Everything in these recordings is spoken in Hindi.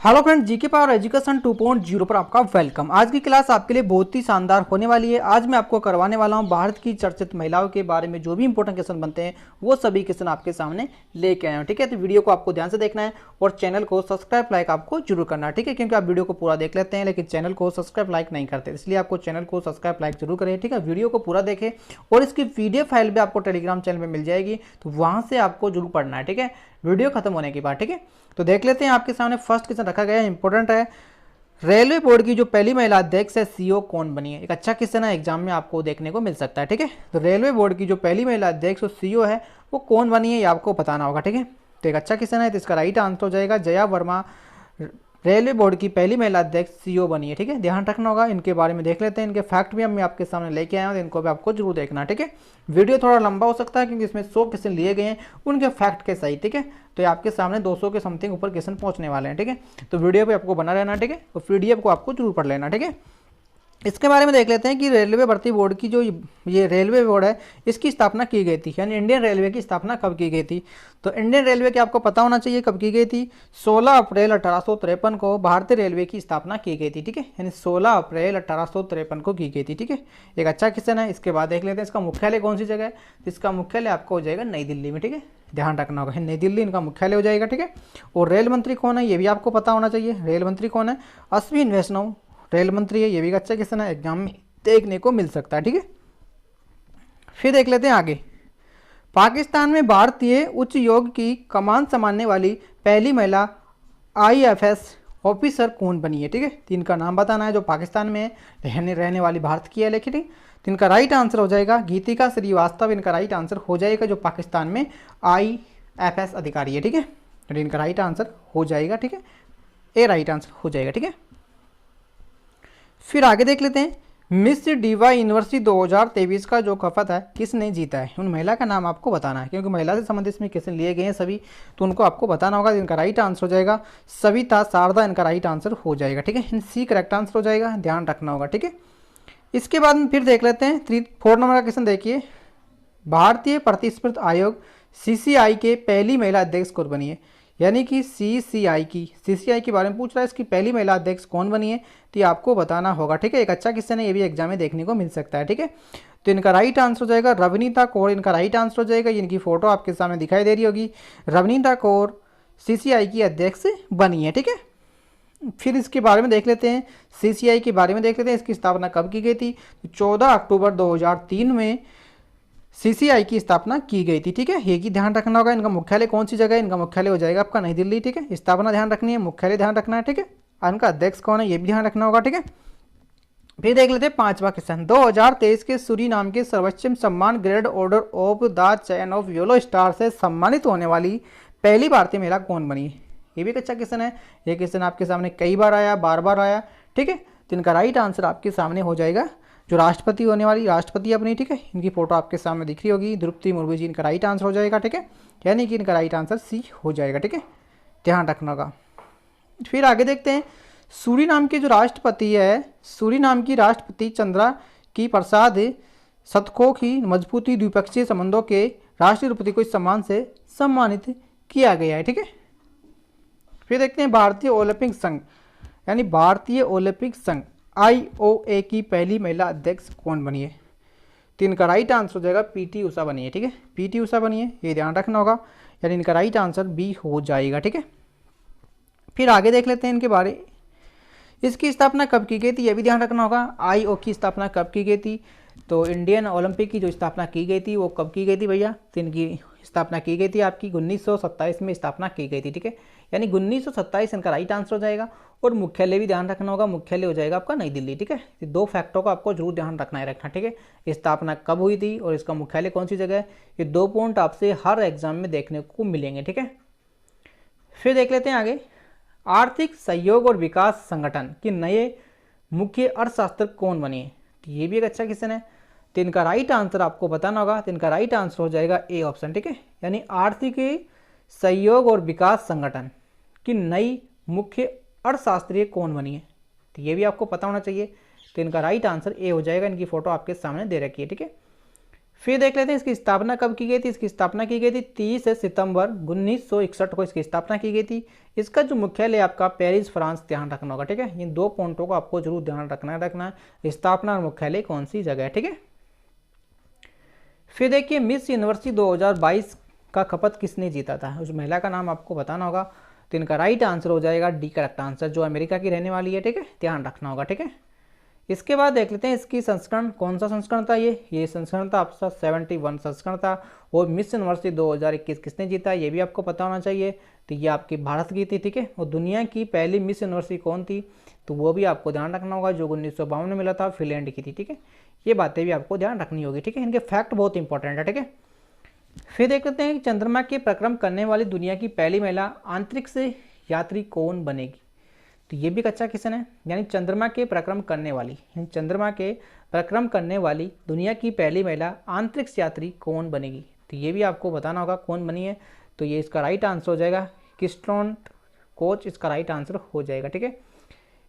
Hello friend, GK power education 2.0 पर आपका वेलकम। आज की क्लास आपके लिए बहुत ही शानदार होने वाली है। आज मैं आपको करवाने वाला हूं भारत की चर्चित महिलाओं के बारे में जो भी इंपॉर्टेंट क्वेश्चन बनते हैं वो सभी क्वेश्चन आपके सामने लेके आए हैं। ठीक है, तो वीडियो को आपको ध्यान से देखना है और चैनल को सब्सक्राइब लाइक आपको जरूर करना है। ठीक है, क्योंकि आप वीडियो को पूरा देख लेते हैं लेकिन चैनल को सब्सक्राइब लाइक नहीं करते, इसलिए आपको चैनल को सब्सक्राइब लाइक जरूर करें। ठीक है, वीडियो को पूरा देखें और इसकी पीडीएफ फाइल भी आपको टेलीग्राम चैनल में मिल जाएगी, तो वहां से आपको जरूर पढ़ना है। ठीक है, वीडियो खत्म होने के बाद। ठीक है, तो देख लेते हैं। आपके सामने फर्स्ट क्वेश्चन रखा गया है, इंपॉर्टेंट है। रेलवे बोर्ड की जो पहली महिला अध्यक्ष है सीईओ कौन बनी है? एक अच्छा क्वेश्चन है, एग्जाम में आपको देखने को मिल सकता है। ठीक है, तो रेलवे बोर्ड की जो पहली महिला अध्यक्ष और सीईओ है वो कौन बनी है ये आपको बताना होगा। ठीक है, तो एक अच्छा क्वेश्चन है, तो इसका राइट आंसर हो जाएगा जया वर्मा रेलवे बोर्ड की पहली महिला अध्यक्ष सीईओ बनी है। ठीक है, ध्यान रखना होगा। इनके बारे में देख लेते हैं, इनके फैक्ट भी हम आपके सामने लेके आए हैं, तो इनको भी आपको जरूर देखना है। ठीक है, वीडियो थोड़ा लंबा हो सकता है क्योंकि इसमें 100 क्वेश्चन लिए गए हैं उनके फैक्ट के सही। ठीक है, तो ये आपके सामने 200 के समथिंग ऊपर क्वेश्चन पहुंचने वाले हैं। ठीक है, तो वीडियो पे आपको बना रहना। ठीक है, और पीडीएफ को आपको जरूर पढ़ लेना। ठीक है, इसके बारे में देख लेते हैं कि रेलवे भर्ती बोर्ड की जो ये रेलवे बोर्ड है इसकी स्थापना की गई थी, यानी इंडियन रेलवे की स्थापना कब की गई थी? तो इंडियन रेलवे की आपको पता होना चाहिए कब की गई थी। 16 अप्रैल 1853 को भारतीय रेलवे की स्थापना की गई थी। ठीक है, यानी 16 अप्रैल 1853 को की गई थी। ठीक है, एक अच्छा क्वेश्चन है। इसके बाद देख लेते हैं इसका मुख्यालय कौन सी जगह है। इसका मुख्यालय आपको हो जाएगा नई दिल्ली में। ठीक है, ध्यान रखना होगा, नई दिल्ली इनका मुख्यालय हो जाएगा। ठीक है, और रेल मंत्री कौन है ये भी आपको पता होना चाहिए। रेल मंत्री कौन है? अश्विनी वैष्णव रेल मंत्री है। ये भी अच्छा क्वेश्चन है, एग्जाम में देखने को मिल सकता है। ठीक है, फिर देख लेते हैं आगे। पाकिस्तान में भारतीय उच्च योग की कमान संभालने वाली पहली महिला आईएफएस ऑफिसर कौन बनी है? ठीक है, तो इनका नाम बताना है जो पाकिस्तान में रहने वाली भारत की है। लेकिन तो इनका राइट आंसर हो जाएगा गीतिका श्रीवास्तव। इनका राइट आंसर हो जाएगा जो पाकिस्तान में आईएफएस अधिकारी है। ठीक है, तो इनका राइट आंसर हो जाएगा। ठीक है, ए राइट आंसर हो जाएगा। ठीक है, फिर आगे देख लेते हैं। मिस डिवा यूनिवर्सिटी 2023 का जो खपत है किसने जीता है? उन महिला का नाम आपको बताना है, क्योंकि महिला से संबंधित इसमें क्वेश्चन लिए गए हैं सभी, तो उनको आपको बताना होगा। इनका राइट आंसर हो जाएगा सविता शारदा। इनका राइट आंसर हो जाएगा। ठीक है, सी करेक्ट आंसर हो जाएगा, ध्यान रखना होगा। ठीक है, इसके बाद फिर देख लेते हैं 4 नंबर का क्वेश्चन। देखिए, भारतीय प्रतिस्पर्धा आयोग सीसीआई के पहली महिला अध्यक्ष कौन बनी है? यानी कि सीसीआई के बारे में पूछ रहा है, इसकी पहली महिला अध्यक्ष कौन बनी है, तो ये आपको बताना होगा। ठीक है, एक अच्छा क्वेश्चन है, ये भी एग्जाम में देखने को मिल सकता है। ठीक है, तो इनका राइट आंसर हो जाएगा रवनीता कौर। इनका राइट आंसर हो जाएगा, इनकी फोटो आपके सामने दिखाई दे रही होगी। रवनीता कौर सीसीआई की अध्यक्ष बनी है। ठीक है, फिर इसके बारे में देख लेते हैं, सीसीआई के बारे में देख लेते हैं। इसकी स्थापना कब की गई थी? 14 अक्टूबर 2003 में सीसीआई की स्थापना की गई थी। ठीक है, ये की ध्यान रखना होगा। इनका मुख्यालय कौन सी जगह है? इनका मुख्यालय हो जाएगा आपका नई दिल्ली। ठीक है, स्थापना ध्यान रखनी है, मुख्यालय ध्यान रखना है। ठीक है, इनका अध्यक्ष कौन है ये भी ध्यान रखना होगा। ठीक है, फिर देख लेते हैं 5वां क्वेश्चन। 2023 के सूरीनाम के सर्वोच्च सम्मान grade order of the chain of yellow star से सम्मानित होने वाली पहली भारतीय महिला कौन बनी? ये भी एक अच्छा क्वेश्चन है। ये क्वेश्चन आपके सामने कई बार आया, बार बार आया। ठीक है, तो इनका राइट आंसर आपके सामने हो जाएगा जो राष्ट्रपति होने वाली राष्ट्रपति अपनी। ठीक है, इनकी फोटो आपके सामने दिख रही होगी, द्रौपदी मुर्मू जी। इनका राइट आंसर हो जाएगा। ठीक है, यानी कि इनका राइट आंसर सी हो जाएगा। ठीक है, ध्यान रखना होगा। फिर आगे देखते हैं, सूरीनाम के जो राष्ट्रपति है, सूरीनाम की राष्ट्रपति चंद्रा की प्रसाद सतकोख की मजबूती द्विपक्षीय संबंधों के राष्ट्रपति को इस सम्मान से सम्मानित किया गया है। ठीक है, फिर देखते हैं भारतीय ओलंपिक संघ, यानी भारतीय ओलंपिक संघ आईओए की पहली महिला अध्यक्ष कौन बनी है? तो इनका राइट आंसर हो जाएगा पीटी उषा बनी है। ठीक है, पीटी उषा बनी है, ये ध्यान रखना होगा, यानी इनका राइट आंसर बी हो जाएगा। ठीक है, फिर आगे देख लेते हैं इनके बारे। इसकी स्थापना कब की गई थी ये भी ध्यान रखना होगा। आईओ की स्थापना कब की गई थी? तो इंडियन ओलंपिक की जो स्थापना की गई थी वो कब की गई थी भैया? तो इनकी स्थापना की गई थी आपकी 1927 में स्थापना की गई थी। ठीक है, यानी 1927 इनका राइट आंसर हो जाएगा। और मुख्यालय भी ध्यान रखना होगा, मुख्यालय हो जाएगा आपका नई दिल्ली। ठीक है, ये 2 फैक्टों को आपको जरूर ध्यान रखना है रखना। ठीक है, स्थापना कब हुई थी और इसका मुख्यालय कौन सी जगह है, ये 2 पॉइंट आपसे हर एग्जाम में देखने को मिलेंगे। ठीक है, फिर देख लेते हैं आगे। आर्थिक सहयोग और विकास संगठन के नए मुख्य अर्थशास्त्र कौन बने? तो ये भी एक अच्छा क्वेश्चन है, तो इनका राइट आंसर आपको बताना होगा। तो इनका राइट आंसर हो जाएगा ए ऑप्शन। ठीक है, यानी आर्थिक सहयोग और विकास संगठन की नई मुख्य अर्थशास्त्री कौन बनी है, तो ये भी आपको पता होना चाहिए। तो इनका राइट आंसर ए हो जाएगा। इनकी फोटो आपके सामने दे रखी है। ठीक है, फिर देख लेते हैं इसकी स्थापना कब की गई थी। इसकी स्थापना की गई थी 30 सितंबर 1961 को इसकी स्थापना की गई थी। इसका जो मुख्यालय आपका पेरिस फ्रांस, ध्यान रखना होगा, ठीक है। इन दो पॉइंटों को आपको जरूर ध्यान रखना है, स्थापना और मुख्यालय कौन सी जगह है, ठीक है। फिर देखिए मिस यूनिवर्सिटी 2022 का खपत किसने जीता था, उस महिला का नाम आपको बताना होगा। तो इनका राइट आंसर हो जाएगा डी करेक्ट आंसर, जो अमेरिका की रहने वाली है, ठीक है, ध्यान रखना होगा, ठीक है। इसके बाद देख लेते हैं इसकी संस्करण, कौन सा संस्करण था ये संस्करण था आपका 71 संस्करण था। और मिस यूनिवर्सिटी 2021 किसने जीता, ये भी आपको पता होना चाहिए। तो ये आपकी भारत की थी, ठीक है। और दुनिया की पहली मिस यूनिवर्सिटी कौन थी, तो वो भी आपको ध्यान रखना होगा, जो 1952 में मिला था, फिनलैंड की थी, ठीक है। ये बातें भी आपको ध्यान रखनी होगी, ठीक है। इनके फैक्ट बहुत इंपॉर्टेंट है, ठीक है। फिर देख लेते हैं कि चंद्रमा के परिक्रम करने वाली दुनिया की पहली महिला अंतरिक्ष यात्री कौन बनेगी। तो ये भी एक अच्छा क्वेश्चन है, यानी चंद्रमा के परिक्रम करने वाली, चंद्रमा के परिक्रम करने वाली दुनिया की पहली महिला अंतरिक्ष यात्री कौन बनेगी। तो ये भी आपको बताना होगा कौन बनी है। तो ये इसका राइट आंसर हो जाएगा क्रिस्टिना कोच, इसका राइट आंसर हो जाएगा, ठीक है।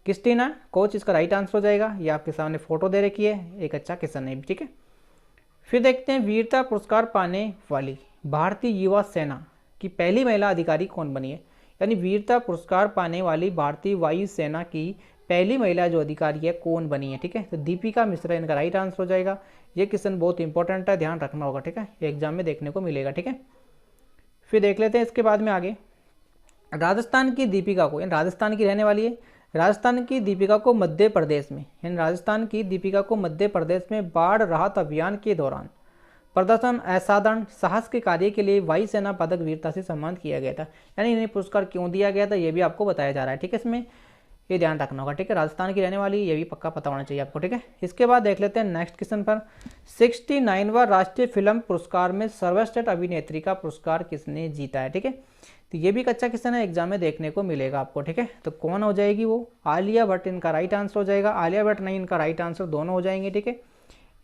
क्रिस्टिना कोच इसका राइट आंसर हो जाएगा। ये आपके सामने फोटो दे रखी है, एक अच्छा क्वेश्चन है, ठीक है। फिर देखते हैं वीरता पुरस्कार पाने वाली भारतीय युवा सेना की पहली महिला अधिकारी कौन बनी है। यानी वीरता पुरस्कार पाने वाली भारतीय वायु सेना की पहली महिला जो अधिकारी है कौन बनी है, ठीक है। तो दीपिका मिश्रा इनका राइट आंसर हो जाएगा। ये क्वेश्चन बहुत इंपॉर्टेंट है, ध्यान रखना होगा, ठीक है, एग्जाम में देखने को मिलेगा, ठीक है। फिर देख लेते हैं इसके बाद में आगे राजस्थान की दीपिका को, राजस्थान की रहने वाली है, राजस्थान की दीपिका को मध्य प्रदेश में, यानी राजस्थान की दीपिका को मध्य प्रदेश में बाढ़ राहत अभियान के दौरान प्रदर्शन असाधारण साहस के कार्य के लिए वायुसेना पदक वीरता से सम्मानित किया गया था। यानी इन्हें पुरस्कार क्यों दिया गया था, ये भी आपको बताया जा रहा है, ठीक है। इसमें ये ध्यान रखना होगा, ठीक है। राजस्थान की रहने वाली, ये भी पक्का पता होना चाहिए आपको, ठीक है। इसके बाद देख लेते हैं नेक्स्ट क्वेश्चन पर 69वां राष्ट्रीय फिल्म पुरस्कार में सर्वश्रेष्ठ अभिनेत्री का पुरस्कार किसने जीता है, ठीक है। तो ये भी एक अच्छा क्वेश्चन है, एग्जाम में देखने को मिलेगा आपको, ठीक है। तो कौन हो जाएगी वो, आलिया भट्ट इनका राइट आंसर हो जाएगा। आलिया भट्ट नहीं, इनका राइट आंसर दोनों हो जाएंगे, ठीक है।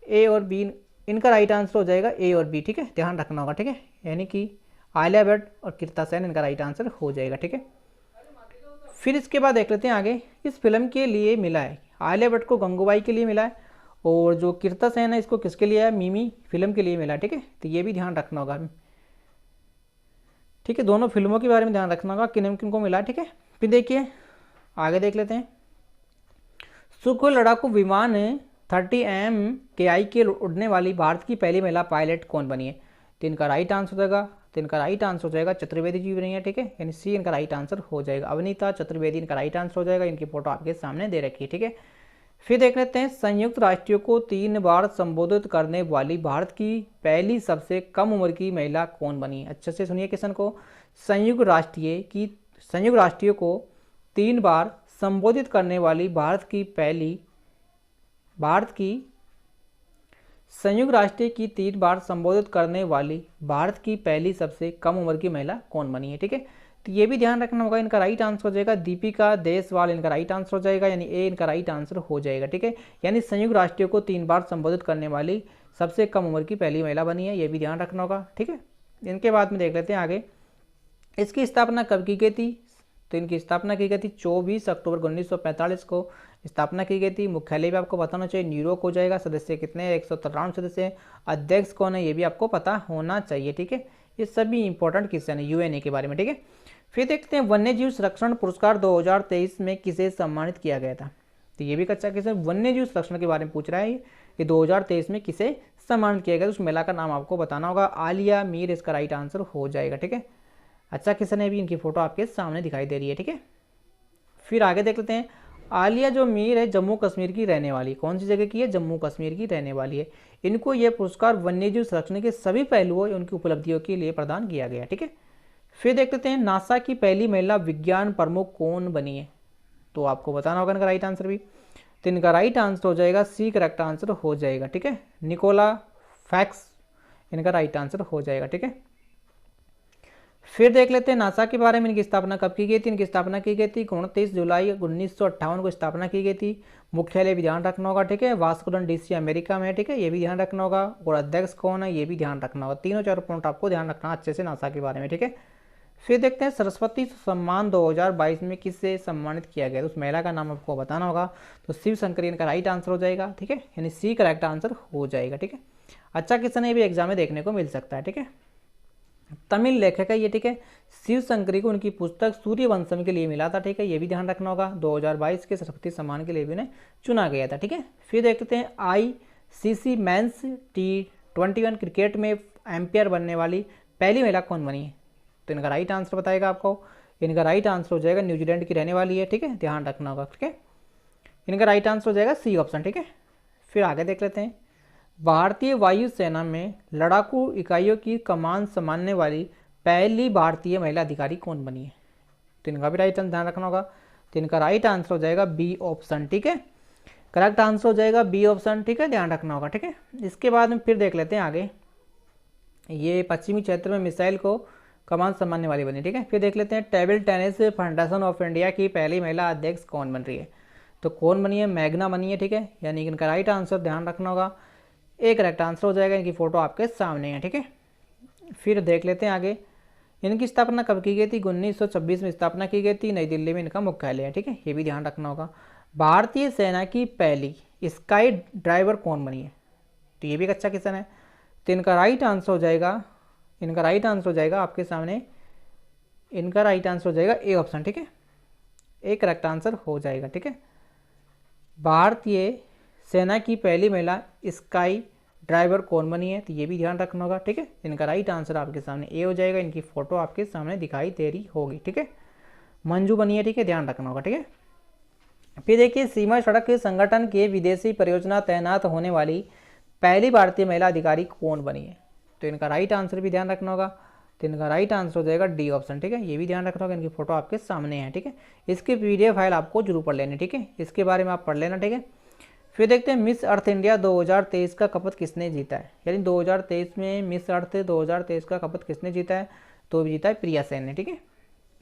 ए और बी इनका राइट आंसर हो जाएगा, ए और बी, ठीक है, ध्यान रखना होगा, ठीक है। यानी कि आलिया भट्ट और कीर्ता सेन इनका राइट आंसर हो जाएगा, ठीक है। फिर इसके बाद देख लेते हैं आगे, इस फिल्म के लिए मिला है, आलिया भट्ट को गंगूबाई के लिए मिला है, और जो कीर्ता सेन है इसको किसके लिए है, मिमी फिल्म के लिए मिला है, ठीक है। तो ये भी ध्यान रखना होगा, ठीक है। दोनों फिल्मों के बारे में ध्यान रखना होगा किन किन को मिला है, ठीक है। फिर देखिए आगे देख लेते हैं, सुखोई लड़ाकू विमान 30 MKI के उड़ने वाली भारत की पहली महिला पायलट कौन बनी है। तो इनका राइट आंसर हो जाएगा, तो इनका राइट आंसर हो जाएगा चतुर्वेदी जी बनी है, ठीक है। यानी सी इनका राइट आंसर हो जाएगा, अवनीता चतुर्वेदी इनका राइट आंसर हो जाएगा। इनकी फोटो आपके सामने दे रखी है, ठीक है। फिर देख लेते हैं संयुक्त राष्ट्र को 3 बार संबोधित करने वाली भारत की पहली सबसे कम उम्र की महिला कौन बनी है। अच्छे से सुनिए क्वेश्चन को, संयुक्त राष्ट्र को 3 बार संबोधित करने वाली संयुक्त राष्ट्र की 3 बार संबोधित करने वाली भारत की पहली सबसे कम उम्र की महिला कौन बनी है, ठीक है। तो ये भी ध्यान रखना होगा, इनका राइट आंसर हो जाएगा दीपिका देशवाल, इनका राइट आंसर हो जाएगा, यानी ए इनका राइट आंसर हो जाएगा, ठीक है। यानी संयुक्त राष्ट्र को 3 बार संबोधित करने वाली सबसे कम उम्र की पहली महिला बनी है, ये भी ध्यान रखना होगा, ठीक है। इनके बाद में देख लेते हैं आगे, इसकी स्थापना कब की गई थी। तो इनकी स्थापना की गई थी 24 अक्टूबर 1945 को स्थापना की गई थी। मुख्यालय भी आपको बताना चाहिए, न्यूयॉर्क हो जाएगा। सदस्य कितने हैं, 193 सदस्य। अध्यक्ष कौन है, ये भी आपको पता होना चाहिए, ठीक है। ये सभी इंपॉर्टेंट क्वेश्चन है यूएनए के बारे में, ठीक है। फिर देखते हैं वन्य जीव संरक्षण पुरस्कार 2023 में किसे सम्मानित किया गया था। तो ये भी कच्चा क्वेश्चन, वन्य जीव संरक्षण के बारे में पूछ रहा है ये 2023 में किसे सम्मानित किया गया, उस महिला का नाम आपको बताना होगा। आलिया मीर इसका राइट आंसर हो जाएगा, ठीक है। अच्छा क्वेश्चन है, भी इनकी फोटो आपके सामने दिखाई दे रही है, ठीक है। फिर आगे देख लेते हैं, आलिया जो मीर है जम्मू कश्मीर की रहने वाली, कौन सी जगह की है, जम्मू कश्मीर की रहने वाली है। इनको यह पुरस्कार वन्यजीव संरक्षण के सभी पहलुओं या उनकी उपलब्धियों के लिए प्रदान किया गया, ठीक है। फिर देख लेते हैं नासा की पहली महिला विज्ञान प्रमुख कौन बनी है। तो आपको बताना होगा इनका राइट आंसर भी, तो इनका राइट आंसर हो जाएगा सी करेक्ट आंसर हो जाएगा, ठीक है। निकोला फैक्स इनका राइट आंसर हो जाएगा, ठीक है। फिर देख लेते हैं नासा के बारे में, इनकी स्थापना कब की गई थी। इनकी स्थापना की गई थी 29 जुलाई 1958 को स्थापना की गई थी। मुख्यालय भी ध्यान रखना होगा, ठीक है। वास्कोडन डीसी अमेरिका में है, ठीक है, ये भी ध्यान रखना होगा। और अध्यक्ष कौन है, ये भी ध्यान रखना होगा। तीनों 4 पॉइंट आपको ध्यान रखना अच्छे से नासा के बारे में, ठीक है। फिर देखते हैं सरस्वती सम्मान 2022 में किससे सम्मानित किया गया, तो उस महिला का नाम आपको बताना होगा। तो शिव शंकरी इनका राइट आंसर हो जाएगा, ठीक है, यानी सी करेक्ट आंसर हो जाएगा, ठीक है। अच्छा क्वेश्चन ये भी एग्जाम में देखने को मिल सकता है, ठीक है। तमिल लेखक है ये, ठीक है। शिव शंकरी को उनकी पुस्तक सूर्यवंशम के लिए मिला था, ठीक है, ये भी ध्यान रखना होगा। 2022 के सरस्वती सम्मान के लिए भी उन्हें चुना गया था, ठीक है। फिर देख लेते हैं ICC मेंस T21 क्रिकेट में एम्पायर बनने वाली पहली महिला कौन बनी है? तो इनका राइट आंसर बताएगा आपको। इनका राइट आंसर हो जाएगा न्यूजीलैंड की रहने वाली है, ठीक है, ध्यान रखना होगा, ठीक है। इनका राइट आंसर हो जाएगा C ऑप्शन, ठीक है। फिर आगे देख लेते हैं, भारतीय वायुसेना में लड़ाकू इकाइयों की कमान संभालने वाली पहली भारतीय महिला अधिकारी कौन बनी है? तो इनका भी राइट आंसर ध्यान रखना होगा। तो इनका राइट आंसर हो जाएगा B ऑप्शन, ठीक है, करेक्ट आंसर हो जाएगा B ऑप्शन, ठीक है, ध्यान रखना होगा, ठीक है। इसके बाद में फिर देख लेते हैं आगे, ये पश्चिमी क्षेत्र में मिसाइल को कमान संभालने वाली बनी, ठीक है। फिर देख लेते हैं, table tennis federation of India की पहली महिला अध्यक्ष कौन बन रही है? तो कौन बनी है? मेघना बनी है, ठीक है, यानी इनका राइट आंसर ध्यान रखना होगा। एक करेक्ट आंसर हो जाएगा, इनकी फोटो आपके सामने है, ठीक है। फिर देख लेते हैं आगे, इनकी स्थापना कब की गई थी? 1926 में स्थापना की गई थी, नई दिल्ली में इनका मुख्यालय है, ठीक है, ये भी ध्यान रखना होगा। भारतीय सेना की पहली स्काई ड्राइवर कौन बनी है? तो ये भी एक अच्छा क्वेश्चन है। तो इनका राइट आंसर हो जाएगा, इनका राइट आंसर हो जाएगा आपके सामने, इनका राइट आंसर हो जाएगा A ऑप्शन, ठीक है, एक करेक्ट आंसर हो जाएगा, ठीक है। भारतीय सेना की पहली महिला स्काई ड्राइवर कौन बनी है? तो ये भी ध्यान रखना होगा, ठीक है। इनका राइट आंसर आपके सामने A हो जाएगा। इनकी फोटो आपके सामने दिखाई दे रही होगी, ठीक है, मंजू बनी है, ठीक है, ध्यान रखना होगा, ठीक है। फिर देखिए, सीमा सड़क संगठन के विदेशी परियोजना तैनात होने वाली पहली भारतीय महिला अधिकारी कौन बनी है? तो इनका राइट आंसर भी ध्यान रखना होगा। तो इनका राइट आंसर हो जाएगा D ऑप्शन, ठीक है, ये भी ध्यान रखना होगा। इनकी फोटो आपके सामने है, ठीक है। इसकी PDF फाइल आपको जरूर पढ़ लेनी, ठीक है, इसके बारे में आप पढ़ लेना, ठीक है। फिर देखते हैं, मिस अर्थ इंडिया 2023 का कपथ किसने जीता है? यानी 2023 में मिस अर्थ 2023 का कपथ किसने जीता है? तो जीता है प्रिया सेन ने, ठीक है,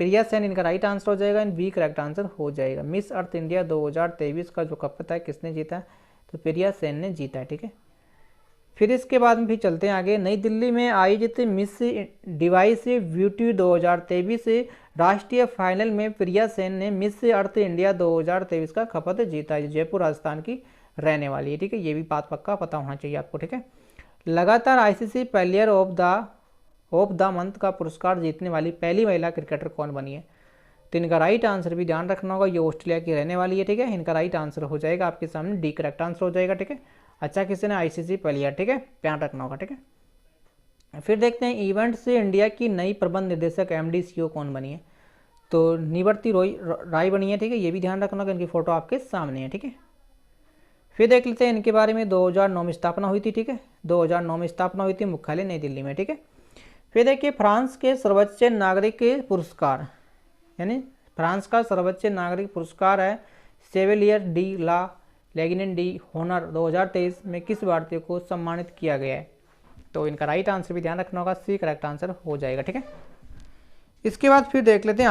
प्रिया सेन इनका राइट आंसर हो जाएगा। इन B करेक्ट आंसर हो जाएगा। मिस अर्थ इंडिया 2023 का जो कपथ है किसने जीता है? तो प्रिया सेन ने जीता है, ठीक है। फिर इसके बाद में भी चलते हैं आगे, नई दिल्ली में आयोजित मिस डिवाइस ब्यूटी 2023 राष्ट्रीय फाइनल में प्रिया सेन ने मिस अर्थ इंडिया 2023 का खपत जीता है। जयपुर राजस्थान की रहने वाली है, ठीक है, ये भी बात पक्का पता होना चाहिए आपको, ठीक है। लगातार ICC player of the month का पुरस्कार जीतने वाली पहली महिला क्रिकेटर कौन बनी है? तो इनका राइट आंसर भी ध्यान रखना होगा। ये ऑस्ट्रेलिया की रहने वाली है, ठीक है, इनका राइट आंसर हो जाएगा आपके सामने D करेक्ट आंसर हो जाएगा, ठीक है। अच्छा किसी ने ICC प्लेयर, ठीक है, ध्यान रखना होगा, ठीक है। फिर देखते हैं, इवेंट से इंडिया की नई प्रबंध निर्देशक MD CEO कौन बनी है? तो निवर्ती राय बनी है, ठीक है, ये भी ध्यान रखना होगा। इनकी फोटो आपके सामने है, ठीक है। फिर देख लेते हैं इनके बारे में, 2009 में स्थापना हुई थी, ठीक है, 2009 में स्थापना हुई थी, मुख्यालय नई दिल्ली में, ठीक है। फिर देखिए, फ्रांस के सर्वोच्च नागरिक पुरस्कार, यानी फ्रांस का सर्वोच्च नागरिक पुरस्कार है सेवेलियर डी ला लेगिनेंट डी होनर 2023 में किस भारतीय को सम्मानित किया गया है? तो इनका राइट आंसर भी ध्यान रखना होगा। C करेक्ट आंसर हो जाएगा, ठीक है। इसके बाद फिर देख लेते हैं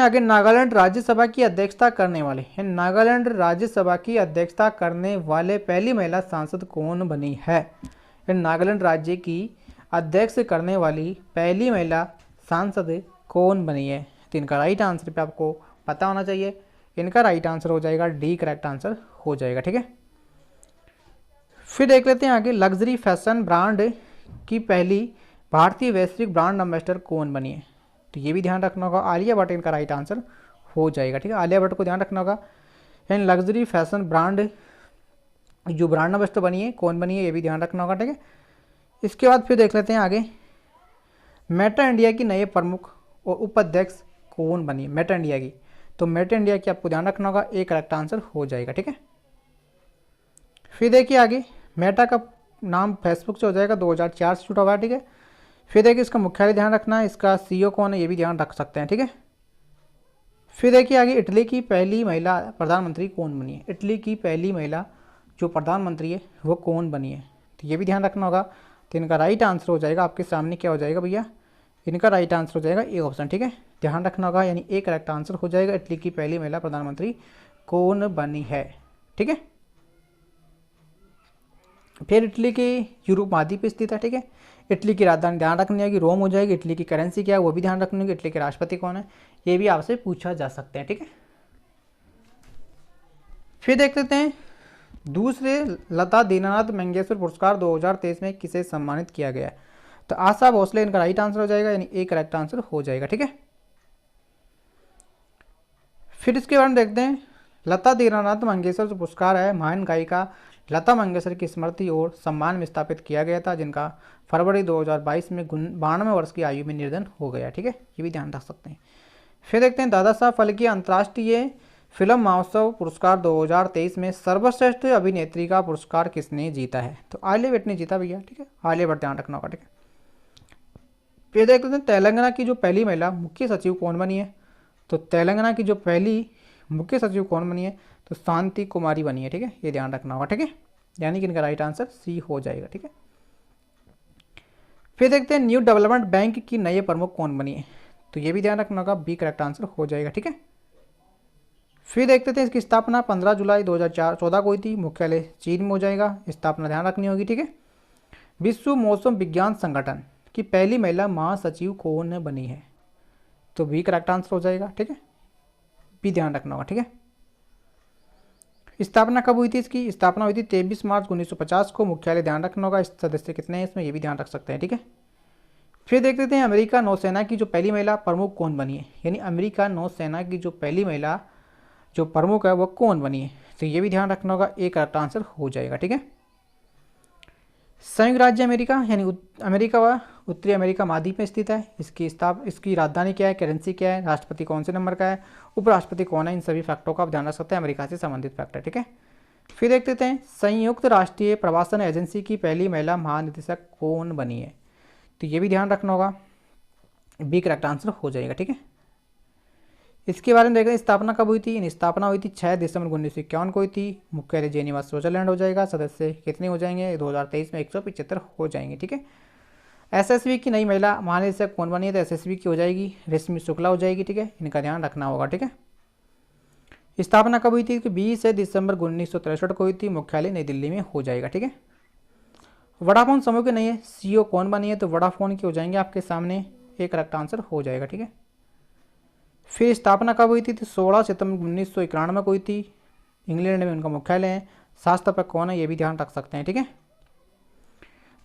आगे, नागालैंड राज्यसभा की अध्यक्षता करने वाले, नागालैंड राज्यसभा की अध्यक्षता करने वाले पहली महिला सांसद कौन बनी है? नागालैंड राज्य की अध्यक्ष करने वाली पहली महिला सांसद कौन बनी है? तो इनका राइट आंसर पे आपको पता होना चाहिए। इनका राइट आंसर हो जाएगा D करेक्ट आंसर हो जाएगा, ठीक है। फिर देख लेते हैं आगे, लग्जरी फैशन ब्रांड की पहली भारतीय वैश्विक ब्रांड एम्बेसडर कौन बनी है? तो ये भी ध्यान रखना होगा। आलिया भट्ट इनका राइट आंसर हो जाएगा, ठीक है, आलिया भट्ट को ध्यान रखना होगा। यानी लग्जरी फैशन ब्रांड जो ब्रांड एम्बेसडर बनी है कौन बनी है, ये भी ध्यान रखना होगा, ठीक है। इसके बाद फिर देख लेते हैं आगे, मेटा इंडिया की नए प्रमुख और उपाध्यक्ष कौन बनी है मेटा इंडिया की? तो मेटा इंडिया की आपको ध्यान रखना होगा। A करेक्ट आंसर हो जाएगा, ठीक है। फिर देखिए आगे, मेटा का नाम फेसबुक से हो जाएगा, 2004 से छूटा हुआ है, ठीक है। फिर देखिए, इसका मुख्यालय ध्यान रखना है, इसका CEO कौन है ये भी ध्यान रख सकते हैं, ठीक है। फिर देखिए आगे, इटली की पहली महिला प्रधानमंत्री कौन बनी है? इटली की पहली महिला जो प्रधानमंत्री है वो कौन बनी है? तो ये भी ध्यान रखना होगा। तो इनका राइट आंसर हो जाएगा आपके सामने, क्या हो जाएगा भैया? इनका राइट आंसर हो जाएगा A ऑप्शन, ठीक है, ध्यान रखना होगा। यानी A करेक्ट आंसर हो जाएगा। इटली की पहली महिला प्रधानमंत्री कौन बनी है, ठीक है। फिर इटली के यूरोप महाद्वीप पे स्थित है, ठीक है। इटली की राजधानी ध्यान रखनी है, रोम हो जाएगी। इटली की करेंसी क्या है वो भी ध्यान रखनी है। इटली के राष्ट्रपति कौन है ये भी आपसे पूछा जा सकते हैं, ठीक है। फिर देख लेते हैं दूसरे लता दीनानाथ मंगेशकर पुरस्कार 2023 में किसे सम्मानित किया गया है। तो आशा भोसले इनका राइट आंसर हो जाएगा, यानी एक करेक्ट आंसर हो जाएगा। ठीक है, फिर इसके बाद देखते हैं लता दीनानाथ मंगेशकर जो पुरस्कार है महान गायिका लता मंगेशकर की स्मृति और सम्मान में स्थापित किया गया था, जिनका फरवरी 2022 में 92 वर्ष की आयु में निधन हो गया। ठीक है, ये भी ध्यान रख सकते हैं। फिर देखते हैं दादा साहब फाल्के अंतर्राष्ट्रीय फिल्म महोत्सव पुरस्कार 2023 में सर्वश्रेष्ठ अभिनेत्री का पुरस्कार किसने जीता है। तो आलिया भट्ट ने जीता भैया। ठीक है, आलिया भट्ट ध्यान रखना होगा। ठीक है, फिर देखते हैं तेलंगाना की जो पहली महिला मुख्य सचिव कौन बनी है। तो तेलंगाना की जो पहली मुख्य सचिव कौन बनी है, तो शांति कुमारी बनी है। ठीक है, ये ध्यान रखना होगा। ठीक है, यानी कि इनका राइट आंसर सी हो जाएगा। ठीक है, फिर देखते हैं न्यू डेवलपमेंट बैंक की नए प्रमुख कौन बनी है। तो ये भी ध्यान रखना होगा, बी करेक्ट आंसर हो जाएगा। ठीक है, फिर देखते थे इसकी स्थापना 15 जुलाई 2014 को हुई थी, मुख्यालय चीन में हो जाएगा, स्थापना ध्यान रखनी होगी। ठीक है, विश्व मौसम विज्ञान संगठन की पहली महिला महासचिव कौन बनी है। तो बी करेक्ट आंसर हो जाएगा। ठीक है, भी ध्यान रखना होगा। ठीक है, स्थापना कब हुई थी इसकी, स्थापना हुई थी 23 मार्च 1950 को, मुख्यालय ध्यान रखना होगा। सदस्य कितने हैं इसमें, ये भी ध्यान रख सकते हैं। ठीक है, फिर देख लेते हैं अमेरिका नौसेना की जो पहली महिला प्रमुख कौन बनी है, यानी अमेरिका नौसेना की जो पहली महिला जो प्रमुख है वो कौन बनी है। तो ये भी ध्यान रखना होगा, एक करेक्ट आंसर हो जाएगा। ठीक है, संयुक्त राज्य अमेरिका यानी अमेरिका व उत्तरी अमेरिका महाद्वीप में स्थित है। इसकी राजधानी क्या है, करेंसी क्या है, राष्ट्रपति कौन से नंबर का है, उपराष्ट्रपति कौन है, इन सभी फैक्टों का आप ध्यान रख सकते हैं, अमेरिका से संबंधित फैक्टर। ठीक है, फिर देख लेते हैं संयुक्त राष्ट्रीय प्रवासन एजेंसी की पहली महिला महानिदेशक कौन बनी है। तो ये भी ध्यान रखना होगा, बी करेक्ट आंसर हो जाएगा। ठीक है, इसके बारे में देखें स्थापना कब हुई थी, स्थापना हुई थी 6 दिसंबर 1951 को हुई थी, मुख्यालय जेनेवा स्विट्जरलैंड हो जाएगा। सदस्य कितने हो जाएंगे, 2023 में 175 हो जाएंगे। ठीक है, एसएसबी की नई महिला महानिदेशक कौन बनी है। तो एसएसबी की हो जाएगी रश्मि शुक्ला हो जाएगी। ठीक है, इनका ध्यान रखना होगा। ठीक है, स्थापना कब हुई थी, 20 दिसंबर 1963 को हुई थी, मुख्यालय नई दिल्ली में हो जाएगा। ठीक है, वोडाफोन समूह के नए सीईओ कौन बनी है। तो वोडाफोन की हो जाएंगे आपके सामने, एक करेक्ट आंसर हो जाएगा। ठीक है, फिर स्थापना कब हुई थी, 16 सितंबर 1991 को हुई थी, इंग्लैंड में उनका मुख्यालय है। संस्थापक कौन है, ये भी ध्यान रख सकते हैं। ठीक है,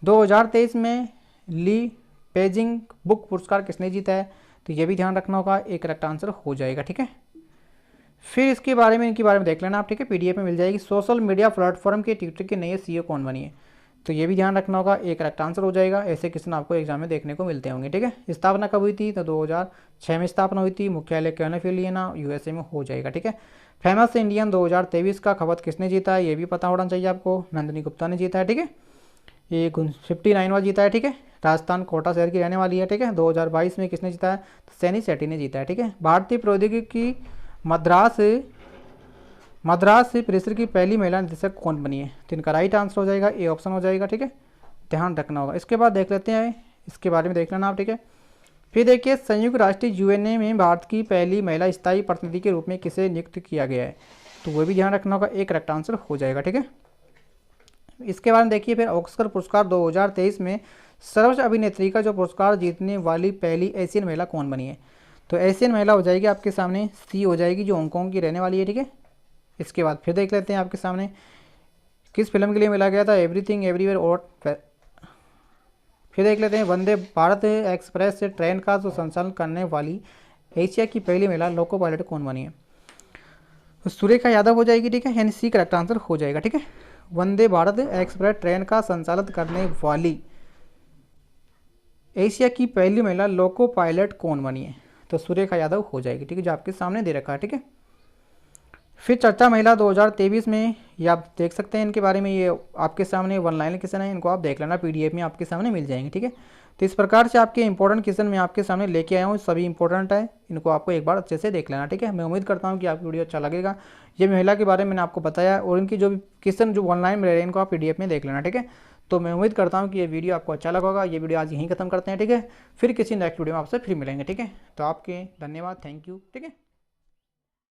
2023 में ली पेजिंग बुक पुरस्कार किसने जीता है। तो ये भी ध्यान रखना होगा, एक करेक्ट आंसर हो जाएगा। ठीक है, फिर इनके बारे में देख लेना आप। ठीक है, पीडीएफ में मिल जाएगी। सोशल मीडिया प्लेटफॉर्म के ट्विटर के नए सीईओ कौन बनी है। तो ये भी ध्यान रखना होगा, एक करेक्ट आंसर हो जाएगा। ऐसे क्वेश्चन आपको एग्जाम में देखने को मिलते होंगे। ठीक है, स्थापना कब हुई थी, तो 2006 में स्थापना हुई थी, मुख्यालय कैलिफोर्निया यूएसए में हो जाएगा। ठीक है, फेमस इंडियन 2023 का खपत किसने जीता है, ये भी पता होना चाहिए आपको, नंदिनी गुप्ता ने जीता है। ठीक है, ये 59वां जीता है। ठीक है, राजस्थान कोटा शहर की रहने वाली है। ठीक है, 2022 में किसने जीता है, तो सैनी सेठी ने जीता है। ठीक है, भारतीय प्रौद्योगिकी मद्रास परिसर की पहली महिला निदेशक कौन बनी है। तो इनका राइट आंसर हो जाएगा, ए ऑप्शन हो जाएगा। ठीक है, ध्यान रखना होगा। इसके बाद देख लेते हैं, इसके बारे में देख लेना आप। ठीक है, फिर देखिए संयुक्त राष्ट्र यूएनए में भारत की पहली महिला स्थायी प्रतिनिधि के रूप में किसे नियुक्त किया गया है। तो वो भी ध्यान रखना होगा, एक करेक्ट आंसर हो जाएगा। ठीक है, इसके बारे में देखिए फिर ऑस्कर पुरस्कार 2023 में सर्वोच्च अभिनेत्री का जो पुरस्कार जीतने वाली पहली एशियन महिला कौन बनी है। तो एशियन महिला हो जाएगी आपके सामने, सी हो जाएगी, जो हांगकांग की रहने वाली है। ठीक है, इसके बाद फिर देख लेते हैं आपके सामने किस फिल्म के लिए मिला गया था, एवरीथिंग एवरीवेयर ऑल। फिर देख लेते हैं वंदे भारत एक्सप्रेस से ट्रेन का जो संचालन करने वाली एशिया की पहली महिला लोको पायलट कौन बनी है। तो सुरेखा यादव हो जाएगी। ठीक है, यानी सी करेक्ट आंसर हो जाएगा। ठीक है, वंदे भारत एक्सप्रेस ट्रेन का संचालन करने वाली एशिया की पहली महिला लोको पायलट कौन बनी है। तो सुरेखा यादव हो जाएगी। ठीक है, जो आपके सामने दे रखा है। ठीक है, फिर चर्चा महिला 2023 में ये आप देख सकते हैं इनके बारे में, ये आपके सामने वन लाइन क्वेश्चन है, इनको आप देख लेना, पीडीएफ में आपके सामने मिल जाएंगे। ठीक है, तो इस प्रकार से आपके इंपॉर्टेंट क्वेश्चन मैं आपके सामने लेके आया हूँ, सभी इंपॉर्टेंट है, इनको आपको एक बार अच्छे से देख लेना। ठीक है, मैं उम्मीद करता हूँ कि आपकी वीडियो अच्छा लगेगा। ये महिला के बारे में मैंने आपको बताया, और इनकी जो भी क्वेश्चन जो ऑनलाइन में रह रहे हैं इनको आप पीडीएफ में देख लेना। ठीक है, तो मैं उम्मीद करता हूँ कि ये वीडियो आपको अच्छा लगा होगा। ये वीडियो आज यहीं खत्म करते हैं। ठीक है, फिर किसी नेक्स्ट वीडियो में आपसे फिर मिलेंगे। ठीक है, तो आपके धन्यवाद, थैंक यू। ठीक है।